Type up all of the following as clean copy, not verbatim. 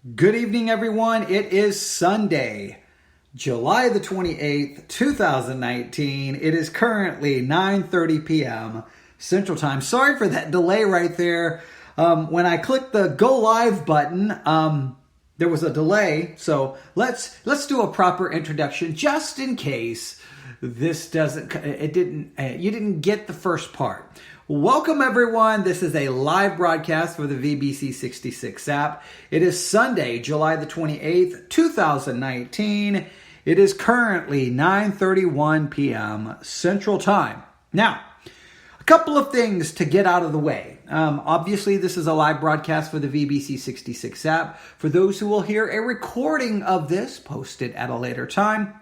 Good evening, everyone. It is Sunday, July the 28th, 2019. It is currently 9:30 p.m. Central Time. Sorry for that delay right there. When I clicked the go live button, there was a delay. So let's do a proper introduction just in case you didn't get the first part. Welcome everyone. This is a live broadcast for the VBC 66 app. It is Sunday, July the 28th, 2019. It is currently 9:31 p.m. Central Time. Now, a couple of things to get out of the way. Obviously, this is a live broadcast for the VBC 66 app. For those who will hear a recording of this posted at a later time,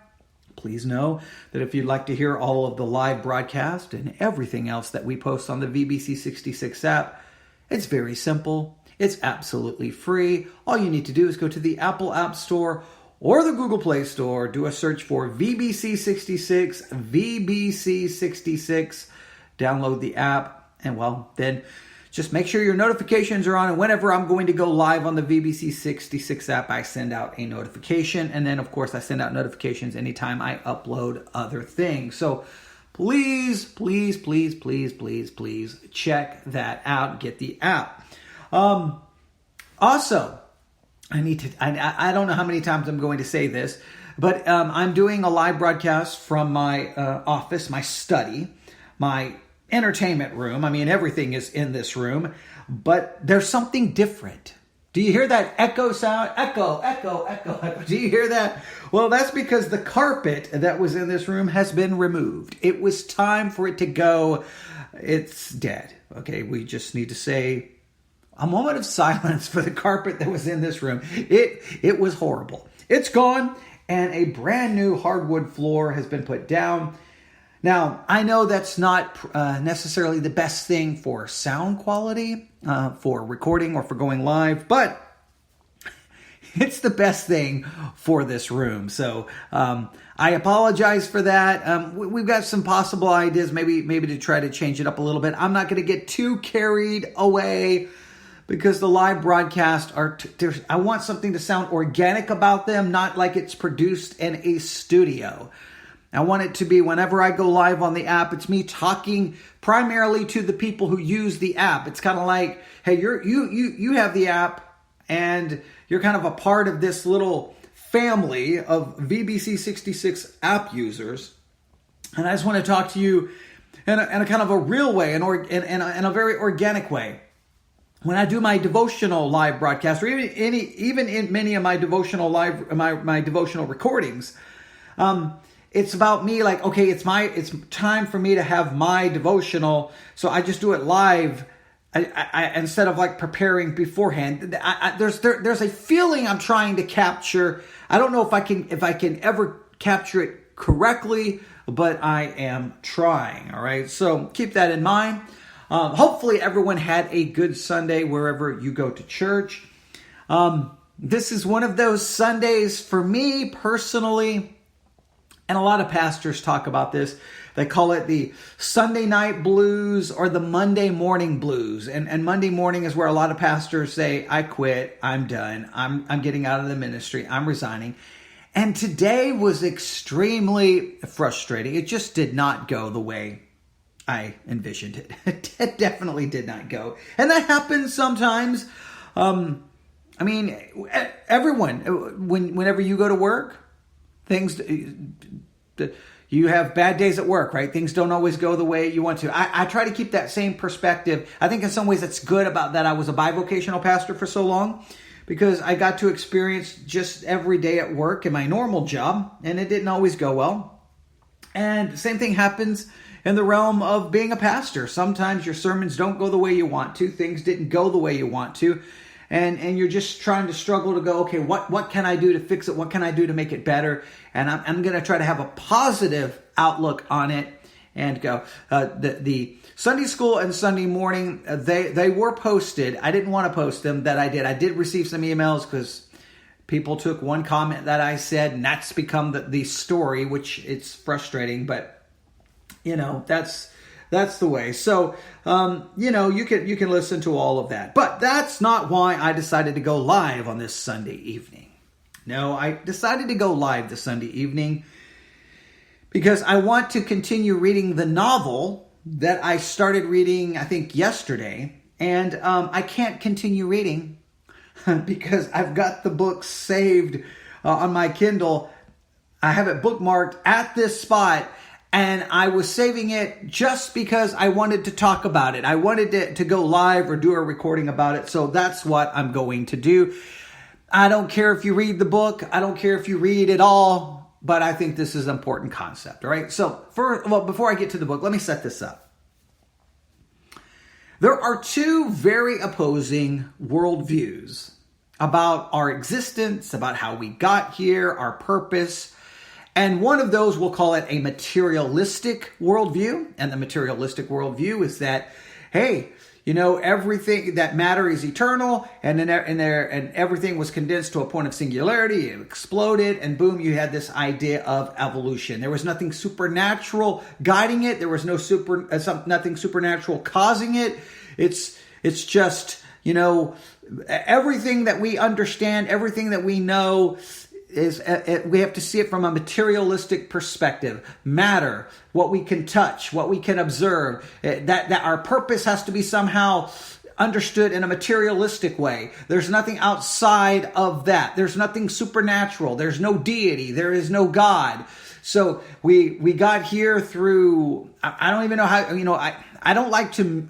please know that if you'd like to hear all of the live broadcast and everything else that we post on the VBC 66 app, it's very simple. It's absolutely free. All you need to do is go to the Apple App Store or the Google Play Store, do a search for VBC 66, VBC 66, download the app, and then just make sure your notifications are on, and whenever I'm going to go live on the VBC 66 app, I send out a notification. And then, of course, I send out notifications anytime I upload other things. So please check that out. Get the app. Also, I don't know how many times I'm going to say this, but I'm doing a live broadcast from my office, my study, my entertainment room. I mean, everything is in this room, but there's something different. Do you hear that echo sound? Echo. Do you hear that? Well, that's because the carpet that was in this room has been removed. It was time for it to go. It's dead. Okay, we just need to say a moment of silence for the carpet that was in this room. It was horrible. It's gone, and a brand new hardwood floor has been put down. Now, I know that's not necessarily the best thing for sound quality, for recording or for going live, but it's the best thing for this room. So I apologize for that. We've got some possible ideas, maybe to try to change it up a little bit. I'm not going to get too carried away because the live broadcasts I want something to sound organic about them, not like it's produced in a studio. I want it to be whenever I go live on the app, it's me talking primarily to the people who use the app. It's kind of like, hey, you have the app and you're kind of a part of this little family of VBC 66 app users. And I just want to talk to you in a kind of a real way, in a very organic way. When I do my devotional live broadcast, or even in many of my devotional my devotional recordings, it's about me, like, okay, it's time for me to have my devotional, so I just do it live. I instead of like preparing beforehand. There's a feeling I'm trying to capture. I don't know if I can ever capture it correctly, but I am trying. All right, so keep that in mind. Hopefully, everyone had a good Sunday wherever you go to church. This is one of those Sundays for me personally. And a lot of pastors talk about this. They call it the Sunday night blues or the Monday morning blues. And Monday morning is where a lot of pastors say, I quit, I'm done, I'm getting out of the ministry, I'm resigning. And today was extremely frustrating. It just did not go the way I envisioned it. It definitely did not go. And that happens sometimes. I mean, everyone, whenever you go to work, you have bad days at work, right? Things don't always go the way you want to. I try to keep that same perspective. I think in some ways it's good about that I was a bivocational pastor for so long, because I got to experience just every day at work in my normal job, and it didn't always go well. And the same thing happens in the realm of being a pastor. Sometimes your sermons don't go the way you want to. Things didn't go the way you want to. And you're just trying to struggle to go, okay, what can I do to fix it? What can I do to make it better? And I'm going to try to have a positive outlook on it and go. The Sunday school and Sunday morning, they were posted. I didn't want to post them. I did receive some emails because people took one comment that I said, and that's become the story, which it's frustrating. But, that's That's the way. So, you can listen to all of that. But that's not why I decided to go live on this Sunday evening. No, I decided to go live this Sunday evening because I want to continue reading the novel that I started reading, I think, yesterday. And I can't continue reading because I've got the book saved on my Kindle. I have it bookmarked at this spot. And I was saving it just because I wanted to talk about it. I wanted to go live or do a recording about it. So that's what I'm going to do. I don't care if you read the book. I don't care if you read it all. But I think this is an important concept. All right. So before I get to the book, let me set this up. There are two very opposing worldviews about our existence, about how we got here, our purpose. And one of those, we'll call it a materialistic worldview. And the materialistic worldview is that, hey, everything, that matter is eternal, and everything was condensed to a point of singularity. It exploded, and boom, you had this idea of evolution. There was nothing supernatural guiding it. There was nothing supernatural causing it. It's just, everything that we understand, everything that we know we have to see it from a materialistic perspective. Matter, what we can touch, what we can observe, that our purpose has to be somehow understood in a materialistic way. There's nothing outside of that. There's nothing supernatural. There's no deity. There is no God. So we got here through, I don't even know how, I don't like to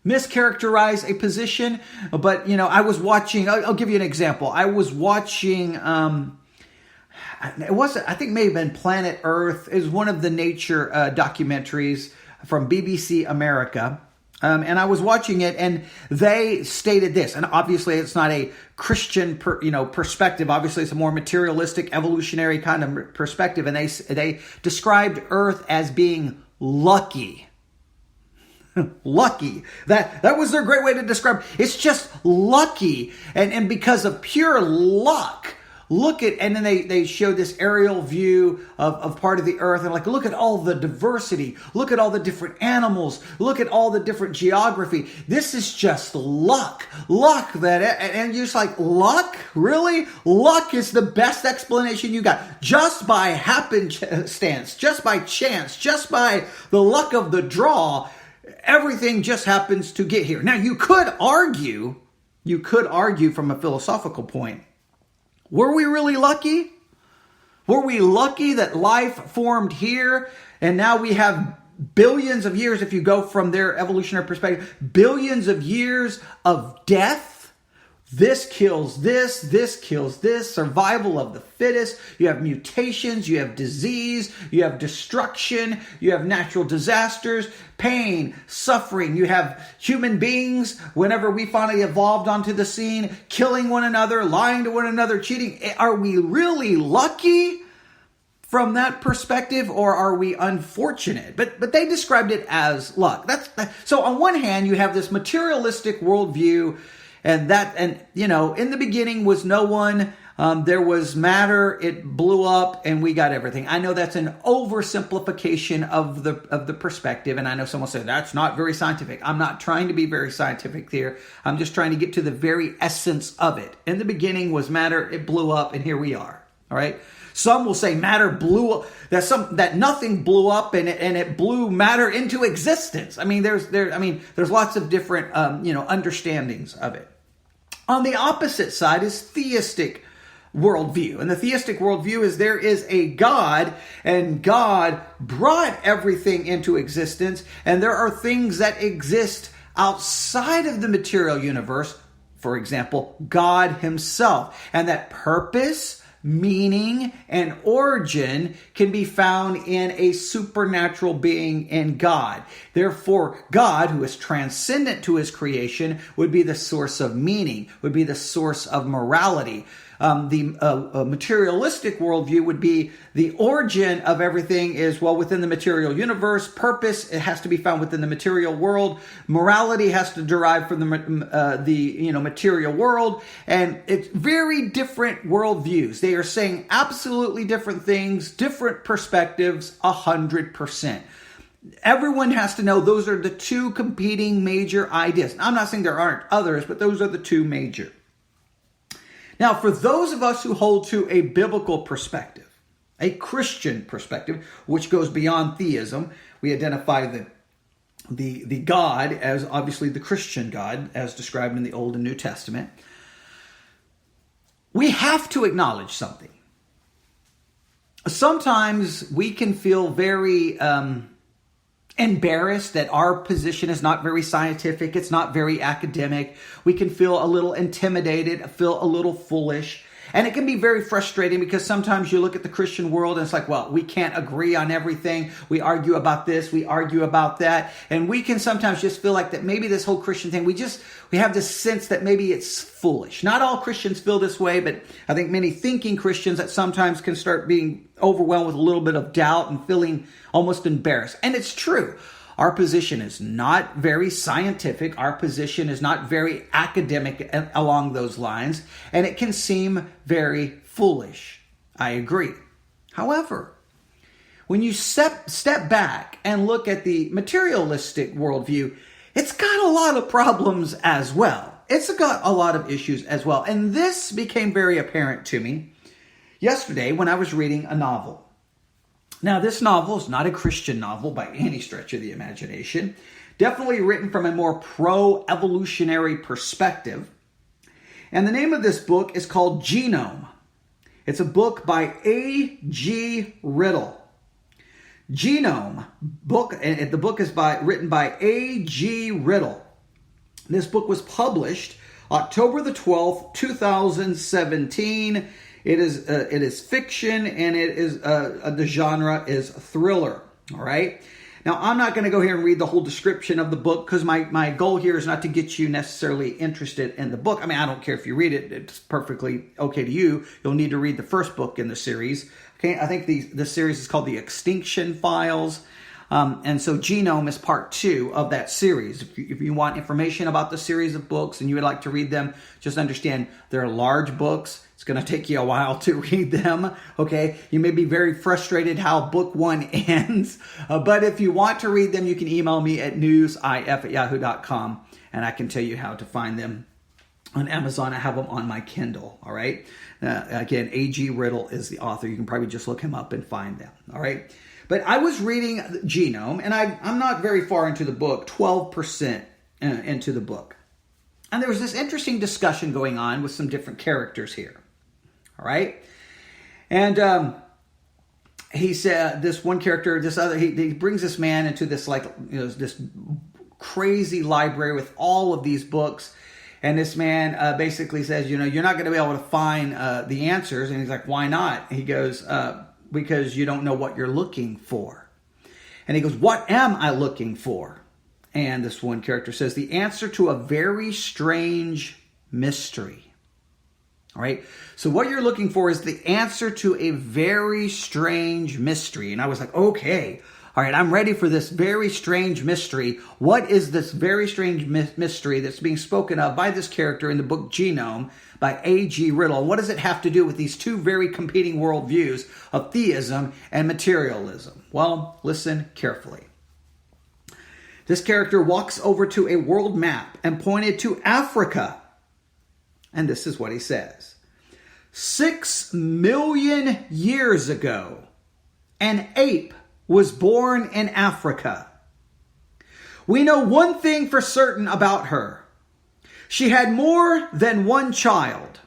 mischaracterize a position, but I was watching. I'll give you an example. I was watching. It wasn't. I think it may have been Planet Earth. It was one of the nature documentaries from BBC America, and I was watching it, and they stated this. And obviously, it's not a Christian, perspective. Obviously, it's a more materialistic, evolutionary kind of perspective. And they described Earth as being lucky. Lucky. That was their great way to describe it. It's just lucky. And because of pure luck, and then they showed this aerial view of part of the earth, and look at all the diversity, look at all the different animals, look at all the different geography. This is just luck. And you're just like, luck? Really? Luck is the best explanation you got. Just by happenstance, just by chance, just by the luck of the draw, everything just happens to get here. Now, you could argue from a philosophical point, were we really lucky? Were we lucky that life formed here and now we have billions of years, if you go from their evolutionary perspective, billions of years of death? This kills this kills this, survival of the fittest. You have mutations, you have disease, you have destruction, you have natural disasters, pain, suffering. You have human beings, whenever we finally evolved onto the scene, killing one another, lying to one another, cheating. Are we really lucky from that perspective, or are we unfortunate? But they described it as luck. So on one hand, you have this materialistic worldview, and in the beginning was no one. There was matter. It blew up, and we got everything. I know that's an oversimplification of the perspective, and I know someone said that's not very scientific. I'm not trying to be very scientific here. I'm just trying to get to the very essence of it. In the beginning was matter. It blew up, and here we are. All right. Some will say matter blew up. That nothing blew up, and it blew matter into existence. I mean, there's lots of different understandings of it. On the opposite side is theistic worldview. And the theistic worldview is there is a God, and God brought everything into existence, and there are things that exist outside of the material universe, for example, God himself, and that purpose, meaning, and origin can be found in a supernatural being in God. Therefore, God, who is transcendent to his creation, would be the source of meaning, would be the source of morality. The materialistic worldview would be the origin of everything is, well, within the material universe. Purpose, it has to be found within the material world. Morality has to derive from the material world. And it's very different worldviews. They are saying absolutely different things, different perspectives, 100%. Everyone has to know those are the two competing major ideas. I'm not saying there aren't others, but those are the two major. Now, for those of us who hold to a biblical perspective, a Christian perspective, which goes beyond theism, we identify the God as obviously the Christian God, as described in the Old and New Testament. We have to acknowledge something. Sometimes we can feel very embarrassed that our position is not very scientific, it's not very academic. We can feel a little intimidated, feel a little foolish. And it can be very frustrating because sometimes you look at the Christian world and it's like, well, we can't agree on everything. We argue about this, we argue about that. And we can sometimes just feel like that maybe this whole Christian thing, we have this sense that maybe it's foolish. Not all Christians feel this way, but I think many thinking Christians that sometimes can start being overwhelmed with a little bit of doubt and feeling almost embarrassed. And it's true. Our position is not very scientific. Our position is not very academic along those lines. And it can seem very foolish. I agree. However, when you step back and look at the materialistic worldview, it's got a lot of problems as well. It's got a lot of issues as well. And this became very apparent to me yesterday when I was reading a novel. Now, this novel is not a Christian novel by any stretch of the imagination. Definitely written from a more pro-evolutionary perspective. And the name of this book is called Genome. It's a book by A.G. Riddle. Genome book, and the book is written by A.G. Riddle. This book was published October the 12th, 2017. It is fiction, and it is the genre is thriller. All right. Now, I'm not going to go here and read the whole description of the book because my goal here is not to get you necessarily interested in the book. I mean, I don't care if you read it; it's perfectly okay to you. You'll need to read the first book in the series. Okay, I think the series is called The Extinction Files. And so Genome is part 2 of that series. If you want information about the series of books and you would like to read them, just understand they're large books. It's going to take you a while to read them. Okay, you may be very frustrated how book 1 ends. But if you want to read them, you can email me at newsif@yahoo.com and I can tell you how to find them on Amazon. I have them on my Kindle. All right. Again, A.G. Riddle is the author. You can probably just look him up and find them. All right. But I was reading Genome, and I'm not very far into the book, 12% into the book. And there was this interesting discussion going on with some different characters here. All right? And he said, this one character, he brings this man into this, this crazy library with all of these books. And this man basically says, you're not going to be able to find the answers. And he's like, why not? And he goes, because you don't know what you're looking for. And he goes, what am I looking for? And this one character says, the answer to a very strange mystery. All right. So what you're looking for is the answer to a very strange mystery. And I was like, okay, all right, I'm ready for this very strange mystery. What is this very strange mystery that's being spoken of by this character in the book Genome by A.G. Riddle? What does it have to do with these two very competing worldviews of theism and materialism? Well, listen carefully. This character walks over to a world map and pointed to Africa. And this is what he says. 6 million years ago, an ape was born in Africa. We know one thing for certain about her. She had more than one child.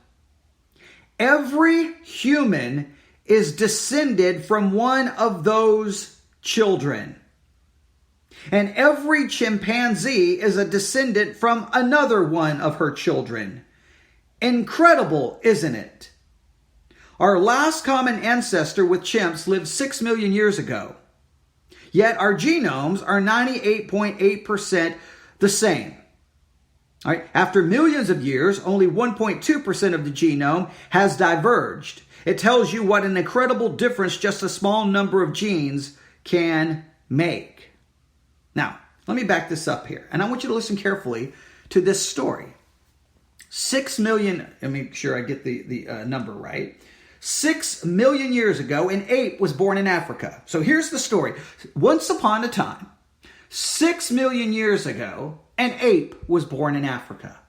Every human is descended from one of those children. And every chimpanzee is a descendant from another one of her children. Incredible, isn't it? Our last common ancestor with chimps lived 6 million years ago. Yet our genomes are 98.8% the same. All right. After millions of years, only 1.2% of the genome has diverged. It tells you what an incredible difference just a small number of genes can make. Now, let me back this up here. And I want you to listen carefully to this story. 6 million, let me make sure I get the number right. 6 million years ago, an ape was born in Africa. So here's the story. Once upon a time, 6 million years ago, an ape was born in Africa.